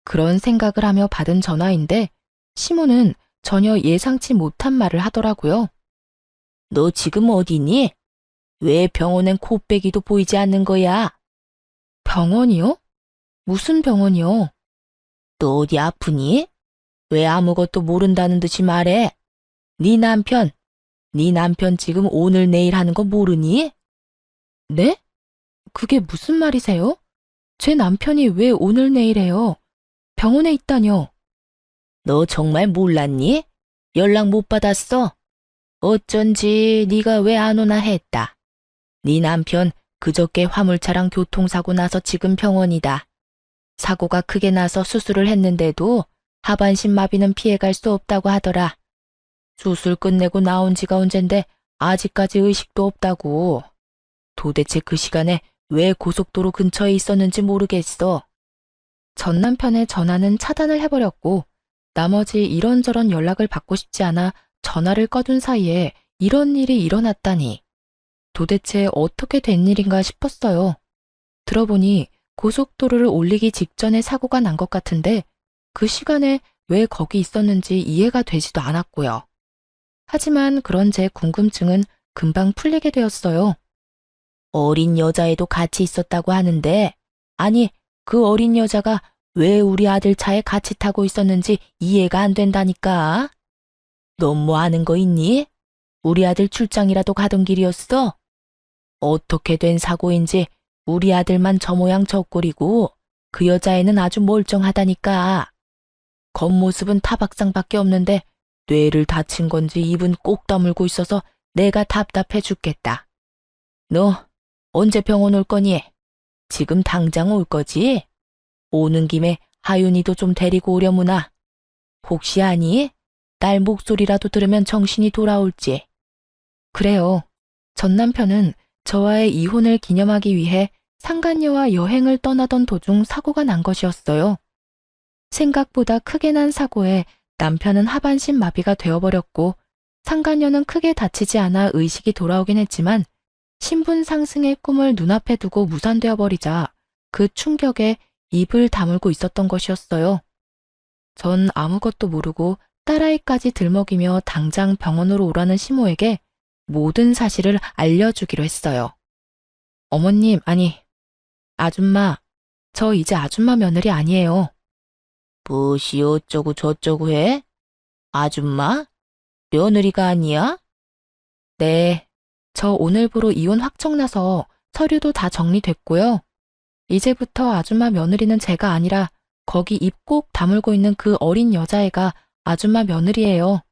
그런 생각을 하며 받은 전화인데 시모는 전혀 예상치 못한 말을 하더라고요. 너 지금 어디니? 왜 병원엔 코빼기도 보이지 않는 거야? 병원이요? 무슨 병원이요? 너 어디 아프니? 왜 아무것도 모른다는 듯이 말해? 네 남편 지금 오늘 내일 하는 거 모르니? 네? 그게 무슨 말이세요? 제 남편이 왜 오늘 내일 해요? 병원에 있다뇨? 너 정말 몰랐니? 연락 못 받았어? 어쩐지 네가 왜 안 오나 했다. 네 남편 그저께 화물차랑 교통사고 나서 지금 병원이다. 사고가 크게 나서 수술을 했는데도 하반신 마비는 피해갈 수 없다고 하더라. 수술 끝내고 나온 지가 언젠데 아직까지 의식도 없다고. 도대체 그 시간에 왜 고속도로 근처에 있었는지 모르겠어. 전 남편의 전화는 차단을 해버렸고 나머지 이런저런 연락을 받고 싶지 않아 전화를 꺼둔 사이에 이런 일이 일어났다니. 도대체 어떻게 된 일인가 싶었어요. 들어보니 고속도로를 올리기 직전에 사고가 난 것 같은데 그 시간에 왜 거기 있었는지 이해가 되지도 않았고요. 하지만 그런 제 궁금증은 금방 풀리게 되었어요. 어린 여자애도 같이 있었다고 하는데 아니 그 어린 여자가 왜 우리 아들 차에 같이 타고 있었는지 이해가 안 된다니까. 넌 뭐 아는 거 있니? 우리 아들 출장이라도 가던 길이었어? 어떻게 된 사고인지 우리 아들만 저 모양 저 꼴이고 그 여자애는 아주 멀쩡하다니까. 겉모습은 타박상밖에 없는데 뇌를 다친 건지 입은 꼭 다물고 있어서 내가 답답해 죽겠다. 너 언제 병원 올 거니? 지금 당장 올 거지? 오는 김에 하윤이도 좀 데리고 오려무나. 혹시 아니? 딸 목소리라도 들으면 정신이 돌아올지. 그래요. 전 남편은 저와의 이혼을 기념하기 위해 상간녀와 여행을 떠나던 도중 사고가 난 것이었어요. 생각보다 크게 난 사고에 남편은 하반신 마비가 되어버렸고 상간녀는 크게 다치지 않아 의식이 돌아오긴 했지만 신분 상승의 꿈을 눈앞에 두고 무산되어 버리자 그 충격에 입을 다물고 있었던 것이었어요. 전 아무것도 모르고 딸아이까지 들먹이며 당장 병원으로 오라는 시모에게 모든 사실을 알려주기로 했어요. 어머님, 아니, 아줌마, 저 이제 아줌마 며느리 아니에요. 무엇이 어쩌고 저쩌고 해? 아줌마? 며느리가 아니야? 네, 저 오늘부로 이혼 확정나서 서류도 다 정리됐고요. 이제부터 아줌마 며느리는 제가 아니라 거기 입 꼭 다물고 있는 그 어린 여자애가 아줌마 며느리예요.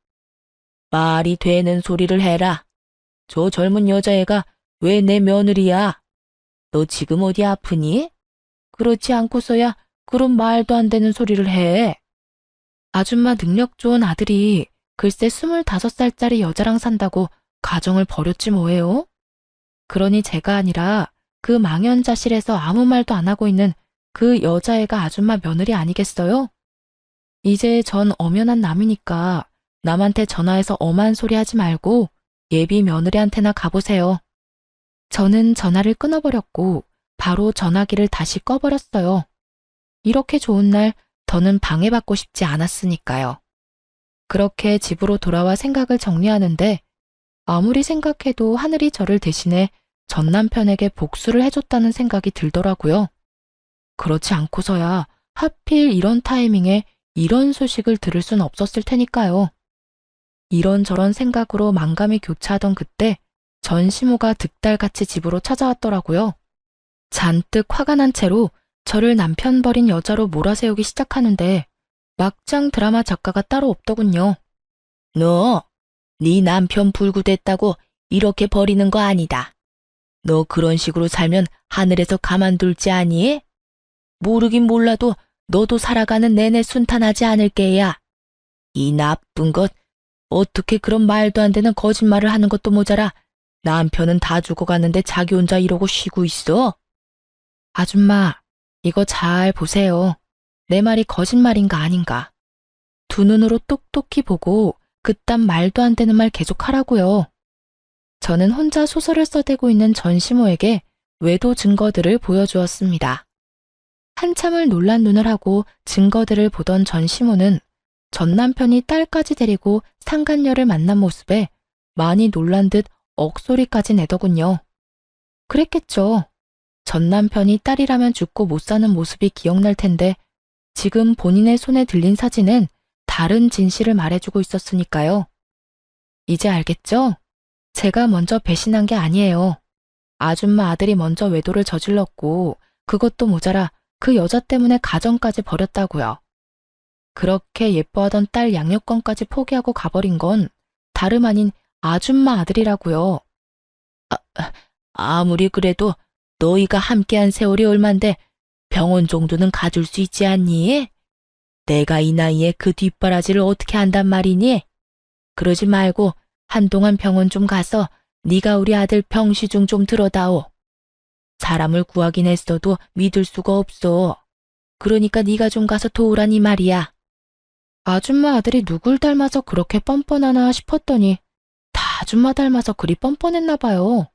말이 되는 소리를 해라. 저 젊은 여자애가 왜 내 며느리야? 너 지금 어디 아프니? 그렇지 않고서야 그런 말도 안 되는 소리를 해. 아줌마 능력 좋은 아들이 글쎄 25살짜리 여자랑 산다고 가정을 버렸지 뭐예요? 그러니 제가 아니라 그 망연자실에서 아무 말도 안 하고 있는 그 여자애가 아줌마 며느리 아니겠어요? 이제 전 엄연한 남이니까 남한테 전화해서 엄한 소리 하지 말고 예비 며느리한테나 가보세요. 저는 전화를 끊어버렸고 바로 전화기를 다시 꺼버렸어요. 이렇게 좋은 날 더는 방해받고 싶지 않았으니까요. 그렇게 집으로 돌아와 생각을 정리하는데 아무리 생각해도 하늘이 저를 대신해 전 남편에게 복수를 해줬다는 생각이 들더라고요. 그렇지 않고서야 하필 이런 타이밍에 이런 소식을 들을 순 없었을 테니까요. 이런저런 생각으로 만감이 교차하던 그때 전 시모가 득달같이 집으로 찾아왔더라고요. 잔뜩 화가 난 채로 저를 남편 버린 여자로 몰아세우기 시작하는데 막장 드라마 작가가 따로 없더군요. 너, 네 남편 불구됐다고 이렇게 버리는 거 아니다. 너 그런 식으로 살면 하늘에서 가만둘지 아니? 모르긴 몰라도 너도 살아가는 내내 순탄하지 않을 게야. 이 나쁜 것, 어떻게 그런 말도 안 되는 거짓말을 하는 것도 모자라 남편은 다 죽어가는데 자기 혼자 이러고 쉬고 있어? 아줌마, 이거 잘 보세요. 내 말이 거짓말인가 아닌가. 두 눈으로 똑똑히 보고 그딴 말도 안 되는 말 계속 하라고요. 저는 혼자 소설을 써대고 있는 전 시모에게 외도 증거들을 보여주었습니다. 한참을 놀란 눈을 하고 증거들을 보던 전 시모는 전 남편이 딸까지 데리고 상간녀를 만난 모습에 많이 놀란 듯 억소리까지 내더군요. 그랬겠죠. 전 남편이 딸이라면 죽고 못 사는 모습이 기억날 텐데 지금 본인의 손에 들린 사진은 다른 진실을 말해주고 있었으니까요. 이제 알겠죠? 제가 먼저 배신한 게 아니에요. 아줌마 아들이 먼저 외도를 저질렀고 그것도 모자라 그 여자 때문에 가정까지 버렸다고요. 그렇게 예뻐하던 딸 양육권까지 포기하고 가버린 건 다름 아닌 아줌마 아들이라고요. 아무리 그래도 너희가 함께한 세월이 얼만데 병원 정도는 가줄 수 있지 않니? 내가 이 나이에 그 뒷바라지를 어떻게 한단 말이니? 그러지 말고 한동안 병원 좀 가서 네가 우리 아들 병시중 좀 들어다오. 사람을 구하긴 했어도 믿을 수가 없어. 그러니까 네가 좀 가서 도우라니 말이야. 아줌마 아들이 누굴 닮아서 그렇게 뻔뻔하나 싶었더니 다 아줌마 닮아서 그리 뻔뻔했나 봐요.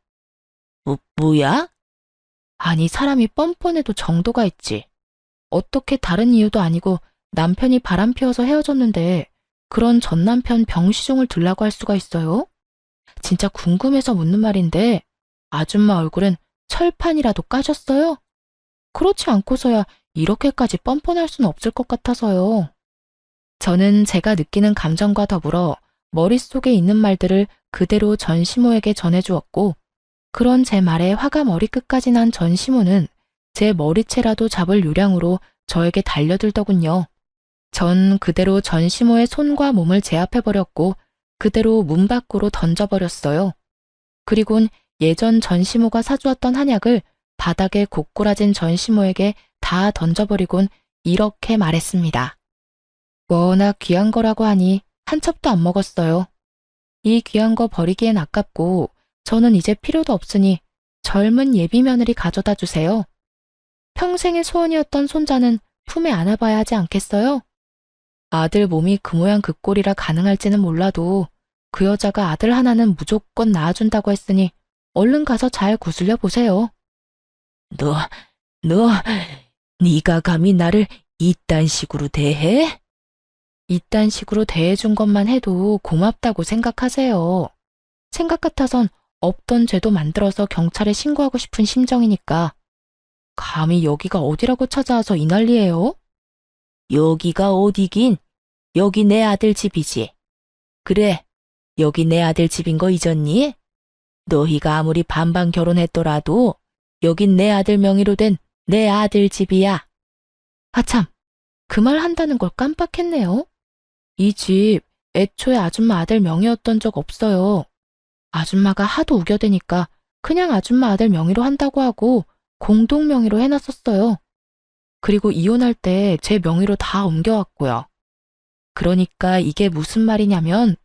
뭐야? 아니 사람이 뻔뻔해도 정도가 있지. 어떻게 다른 이유도 아니고 남편이 바람 피워서 헤어졌는데 그런 전 남편 병시종을 들라고 할 수가 있어요? 진짜 궁금해서 묻는 말인데 아줌마 얼굴은 철판이라도 까셨어요? 그렇지 않고서야 이렇게까지 뻔뻔할 수는 없을 것 같아서요. 저는 제가 느끼는 감정과 더불어 머릿속에 있는 말들을 그대로 전 시모에게 전해주었고 그런 제 말에 화가 머리끝까지 난 전 시모는 제 머리채라도 잡을 요량으로 저에게 달려들더군요. 전 그대로 전 시모의 손과 몸을 제압해버렸고 그대로 문 밖으로 던져버렸어요. 그리곤 예전 전 시모가 사주었던 한약을 바닥에 고꾸라진 전 시모에게 다 던져버리곤 이렇게 말했습니다. 워낙 귀한 거라고 하니 한 첩도 안 먹었어요. 이 귀한 거 버리기엔 아깝고 저는 이제 필요도 없으니 젊은 예비 며느리 가져다 주세요. 평생의 소원이었던 손자는 품에 안아봐야 하지 않겠어요? 아들 몸이 그 모양 그 꼴이라 가능할지는 몰라도 그 여자가 아들 하나는 무조건 낳아준다고 했으니 얼른 가서 잘 구슬려 보세요. 너, 네가 감히 나를 이딴 식으로 대해? 이딴 식으로 대해준 것만 해도 고맙다고 생각하세요. 생각 같아선 없던 죄도 만들어서 경찰에 신고하고 싶은 심정이니까. 감히 여기가 어디라고 찾아와서 이 난리예요? 여기가 어디긴? 여기 내 아들 집이지. 그래, 여기 내 아들 집인 거 잊었니? 너희가 아무리 반반 결혼했더라도 여긴 내 아들 명의로 된 내 아들 집이야. 아참, 그 말 한다는 걸 깜빡했네요. 이 집 애초에 아줌마 아들 명의였던 적 없어요. 아줌마가 하도 우겨대니까 그냥 아줌마 아들 명의로 한다고 하고 공동 명의로 해놨었어요. 그리고 이혼할 때 제 명의로 다 옮겨왔고요. 그러니까 이게 무슨 말이냐면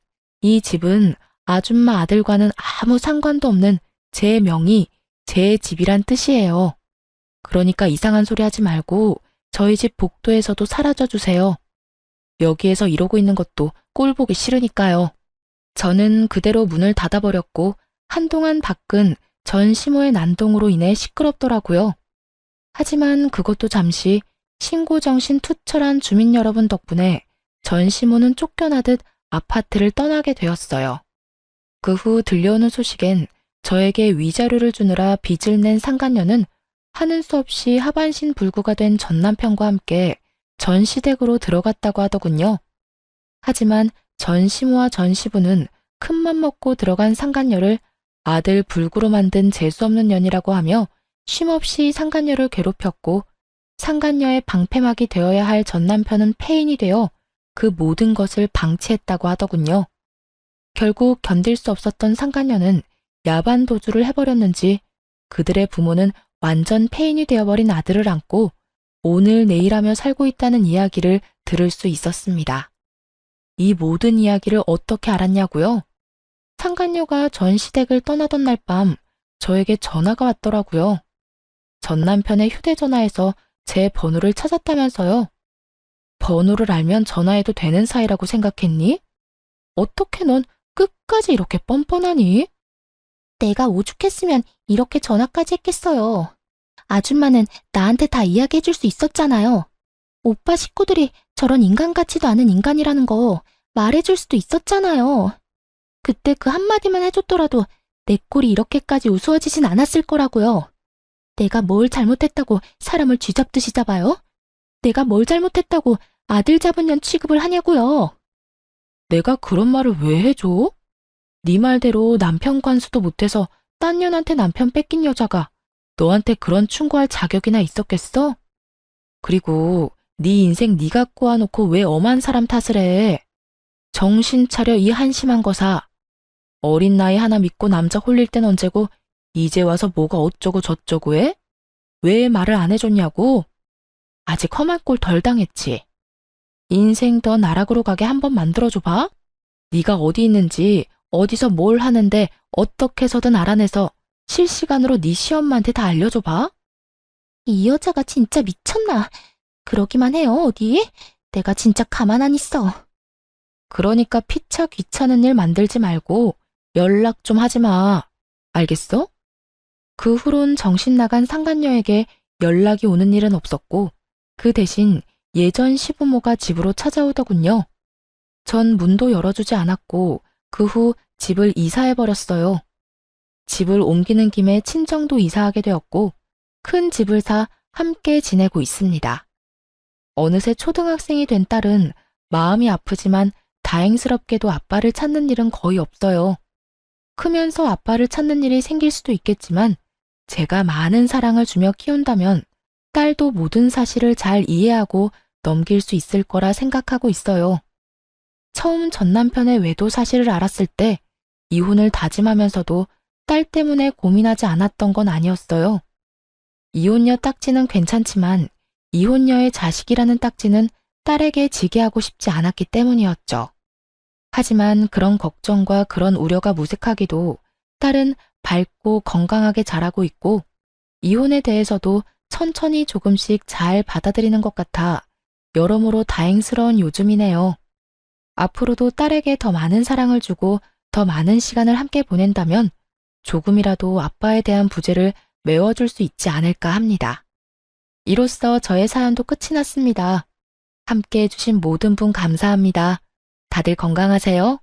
이 집은 아줌마 아들과는 아무 상관도 없는 제 명의, 제 집이란 뜻이에요. 그러니까 이상한 소리 하지 말고 저희 집 복도에서도 사라져 주세요. 여기에서 이러고 있는 것도 꼴 보기 싫으니까요. 저는 그대로 문을 닫아버렸고 한동안 밖은 전 시모의 난동으로 인해 시끄럽더라고요. 하지만 그것도 잠시 신고정신 투철한 주민 여러분 덕분에 전 시모는 쫓겨나듯 아파트를 떠나게 되었어요. 그 후 들려오는 소식엔 저에게 위자료를 주느라 빚을 낸 상간녀는 하는 수 없이 하반신 불구가 된 전 남편과 함께 전 시댁으로 들어갔다고 하더군요. 하지만 전 시모와 전 시부는 큰맘 먹고 들어간 상간녀를 아들 불구로 만든 재수없는 년이라고 하며 쉼없이 상간녀를 괴롭혔고 상간녀의 방패막이 되어야 할 전 남편은 폐인이 되어 그 모든 것을 방치했다고 하더군요. 결국 견딜 수 없었던 상간녀는 야반 도주를 해버렸는지 그들의 부모는 완전 폐인이 되어버린 아들을 안고 오늘 내일 하며 살고 있다는 이야기를 들을 수 있었습니다. 이 모든 이야기를 어떻게 알았냐고요? 상간녀가 전 시댁을 떠나던 날 밤 저에게 전화가 왔더라고요. 전 남편의 휴대전화에서 제 번호를 찾았다면서요. 번호를 알면 전화해도 되는 사이라고 생각했니? 어떻게 넌 끝까지 이렇게 뻔뻔하니? 내가 오죽했으면 이렇게 전화까지 했겠어요. 아줌마는 나한테 다 이야기해줄 수 있었잖아요. 오빠 식구들이 저런 인간 같지도 않은 인간이라는 거 말해줄 수도 있었잖아요. 그때 그 한마디만 해줬더라도 내 꼴이 이렇게까지 우스워지진 않았을 거라고요. 내가 뭘 잘못했다고 사람을 쥐잡듯이 잡아요? 내가 뭘 잘못했다고 아들 잡은 년 취급을 하냐고요. 내가 그런 말을 왜 해줘? 네 말대로 남편 관수도 못해서 딴 년한테 남편 뺏긴 여자가 너한테 그런 충고할 자격이나 있었겠어? 그리고 네 인생 네가 꼬아놓고 왜 엄한 사람 탓을 해? 정신 차려 이 한심한 거사. 어린 나이 하나 믿고 남자 홀릴 땐 언제고 이제 와서 뭐가 어쩌고 저쩌고 해? 왜 말을 안 해줬냐고? 아직 험한 꼴 덜 당했지. 인생 더 나락으로 가게 한번 만들어줘봐. 네가 어디 있는지 어디서 뭘 하는데 어떻게 해서든 알아내서 실시간으로 네 시엄마한테 다 알려줘봐. 이 여자가 진짜 미쳤나? 그러기만 해요, 어디? 내가 진짜 가만 안 있어. 그러니까 피차 귀찮은 일 만들지 말고 연락 좀 하지 마. 알겠어? 그 후론 정신 나간 상간녀에게 연락이 오는 일은 없었고 그 대신 예전 시부모가 집으로 찾아오더군요. 전 문도 열어주지 않았고 그 후 집을 이사해버렸어요. 집을 옮기는 김에 친정도 이사하게 되었고 큰 집을 사 함께 지내고 있습니다. 어느새 초등학생이 된 딸은 마음이 아프지만 다행스럽게도 아빠를 찾는 일은 거의 없어요. 크면서 아빠를 찾는 일이 생길 수도 있겠지만 제가 많은 사랑을 주며 키운다면 딸도 모든 사실을 잘 이해하고 넘길 수 있을 거라 생각하고 있어요. 처음 전 남편의 외도 사실을 알았을 때 이혼을 다짐하면서도 딸 때문에 고민하지 않았던 건 아니었어요. 이혼녀 딱지는 괜찮지만 이혼녀의 자식이라는 딱지는 딸에게 지게 하고 싶지 않았기 때문이었죠. 하지만 그런 걱정과 그런 우려가 무색하기도 딸은 밝고 건강하게 자라고 있고 이혼에 대해서도 천천히 조금씩 잘 받아들이는 것 같아 여러모로 다행스러운 요즘이네요. 앞으로도 딸에게 더 많은 사랑을 주고 더 많은 시간을 함께 보낸다면 조금이라도 아빠에 대한 부재를 메워줄 수 있지 않을까 합니다. 이로써 저의 사연도 끝이 났습니다. 함께 해주신 모든 분 감사합니다. 다들 건강하세요.